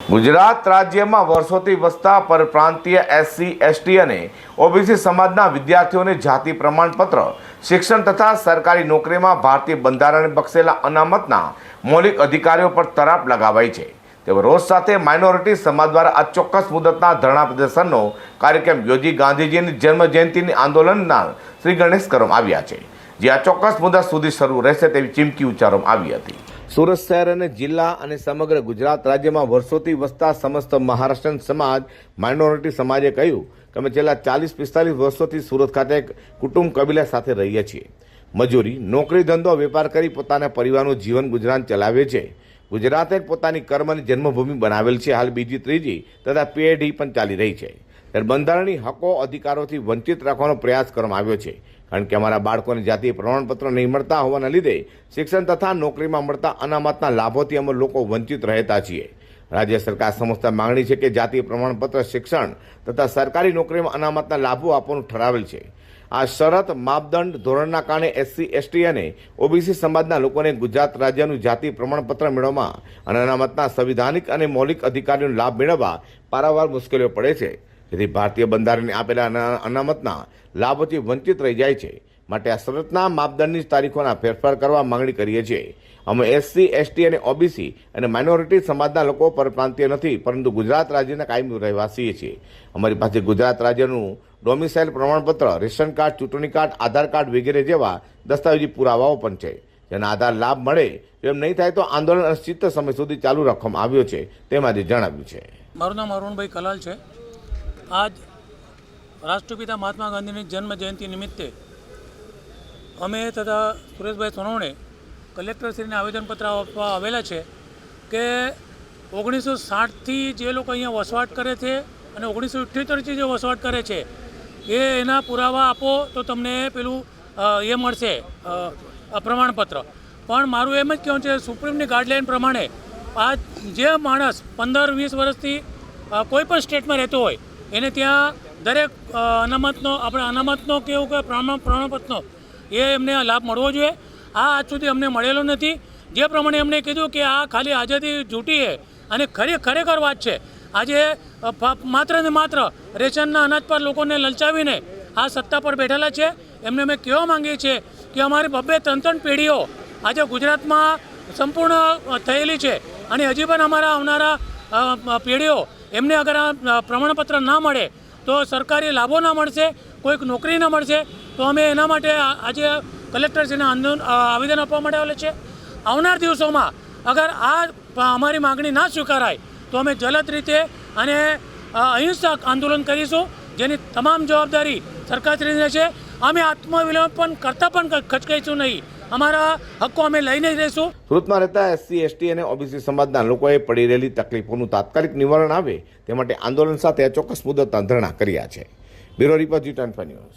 ગુજરાત રાજ્યમાં વર્ષોથી વસતા પરપ્રાંતીય એસસી એસટી અને ઓબીસી સમાજના વિદ્યાર્થીઓને જાતિ પ્રમાણપત્ર શિક્ષણ તથા સરકારી નોકરીમાં ભારતીય બંધારણે બક્ષેલા અનામતના મૌલિક અધિકારીઓ પર તરાપ લગાવાઈ છે। તેઓ રોજ સાથે માઇનોરિટી સમાજ દ્વારા આ ચોક્કસ મુદતના ધરણા પ્રદર્શનનો કાર્યક્રમ યોજી ગાંધીજીની જન્મ જયંતિની આંદોલનના શ્રી ગણેશ કરવામાં આવ્યા છે, જે આ ચોક્કસ મુદત સુધી શરૂ રહેશે તેવી ચીમકી ઉચ્ચારવામાં આવી હતી। સુરત શહેર અને જિલ્લા અને સમગ્ર ગુજરાત રાજ્યમાં વર્ષોથી વસતા સમસ્ત મહારાષ્ટ્રીયન સમાજ માઇનોરિટી સમાજે કહ્યું કે અમે છેલ્લા 40-45 વર્ષોથી સુરત ખાતે કુટુંબ કબીલા સાથે રહીએ છીએ। મજૂરી, નોકરી, ધંધો, વેપાર કરી પોતાના પરિવારનું જીવન ગુજરાન ચલાવે છે। ગુજરાતે પોતાની કર્મની જન્મભૂમિ બનાવેલ છે। હાલ બીજી, ત્રીજી તથા પેઢી પણ ચાલી રહી છે। ત્યારે બંધારણીય હકો અધિકારોથી વંચિત રાખવાનો પ્રયાસ કરવામાં આવ્યો છે, કારણ કે અમારા બાળકોને જાતીય પ્રમાણપત્ર નહીં મળતા હોવાના લીધે શિક્ષણ તથા નોકરીમાં મળતા અનામતના લાભોથી અમે લોકો વંચિત રહેતા છીએ। રાજ્ય સરકાર સમસ્ત માંગણી છે કે જાતીય પ્રમાણપત્ર શિક્ષણ તથા સરકારી નોકરીમાં અનામતના લાભો આપવાનું ઠરાવેલ છે। આ શરત માપદંડ ધોરણના કારણે એસસી એસટી અને ઓબીસી સમાજના લોકોને ગુજરાત રાજ્યનું જાતીય પ્રમાણપત્ર મેળવવામાં અને અનામતના સંવિધાનિક અને મૌલિક અધિકારીનો લાભ મેળવવા પારાવાર મુશ્કેલીઓ પડે છે, જેથી ભારતીય બંધારણે આપેલા અનામતના લાભોથી વંચિત રહી જાય છે। માટે આ શરતના માપદંડની તારીખોના ફેરફાર કરવા માંગણી કરીએ છીએ। અમે એસસી એસટી અને ઓબીસી અને માઇનોરિટી સમાજના લોકો પરપ્રાંતીય નથી, પરંતુ ગુજરાત રાજ્યના કાયમી રહેવાસીએ છીએ। અમારી પાસે ગુજરાત રાજ્યનું ડોમિસાઇલ પ્રમાણપત્ર, રેશન કાર્ડ, ચૂંટણી કાર્ડ, આધાર કાર્ડ વગેરે જેવા દસ્તાવેજી પુરાવાઓ પણ છે, જેના આધાર લાભ મળે એમ નહીં થાય તો આંદોલન અનિશ્ચિત સમય સુધી ચાલુ રાખવામાં આવ્યો છે, તેમાંથી જણાવ્યું છે। મારું નામ અરુણભાઈ કલાલ છે। આજ રાષ્ટ્રપિતા મહાત્મા ગાંધીની જન્મ જયંતિ નિમિત્તે અમે તથા સુરેશભાઈ સોનવણે કલેક્ટરશ્રીને આવેદનપત્ર આપવા આવેલા છે કે 1960થી જે લોકો અહીંયા વસવાટ કરે છે અને 1978થી જે વસવાટ કરે છે એના પુરાવા આપો તો તમને પેલું એ મળશે પ્રમાણપત્ર। પણ મારું એમ જ કહેવું છે, સુપ્રીમની ગાઈડલાઇન પ્રમાણે આ જે માણસ 15-20 વર્ષથી કોઈ પણ સ્ટેટમાં રહેતો હોય એને ત્યાં દરેક અનામતનો કે એવું કે પ્રમાણપત્રનો એ એમને લાભ મળવો જોઈએ। આ આજ સુધી અમને મળેલો નથી। જે પ્રમાણે એમણે કીધું કે આ ખાલી આઝાદી જૂઠી છે અને ખરેખર વાત છે। આજે માત્ર ને માત્ર રેશનના અનાજ પર લોકોને લલચાવીને આ સત્તા પર બેઠેલા છે। એમને અમે કહેવા માંગીએ છીએ કે અમારી 2-3 પેઢીઓ આજે ગુજરાતમાં સંપૂર્ણ થયેલી છે અને હજી પણ અમારા આવનારા પેઢીઓ એમને અગર આ પ્રમાણપત્ર ના મળે તો સરકારી લાભો ના મળશે, કોઈક નોકરી ના મળશે, તો અમે એના માટે આજે કલેક્ટરશ્રીને આવેદન આપવા માટે આવેલા છે। આવનાર દિવસોમાં અગર આ અમારી માગણી ના સ્વીકારાય તો અમે જલદ રીતે અને અહિંસક આંદોલન કરીશું, જેની તમામ જવાબદારી સરકારશ્રીને છે। અમે આત્મવિલોપન કરતાં પણ ખચકાઈશું નહીં, અમારા હક્કો અમે લઈને જ રહીશું। સુરતમાં રહેતા એસસી એસટી અને ઓબીસી સમાજના લોકોએ પડી રહેલી તકલીફોનું તાત્કાલિક નિવારણ આવે તે માટે આંદોલન સાથે ચોક્કસ મુદતના ધરણા કર્યા છે। Bureau report G25 news.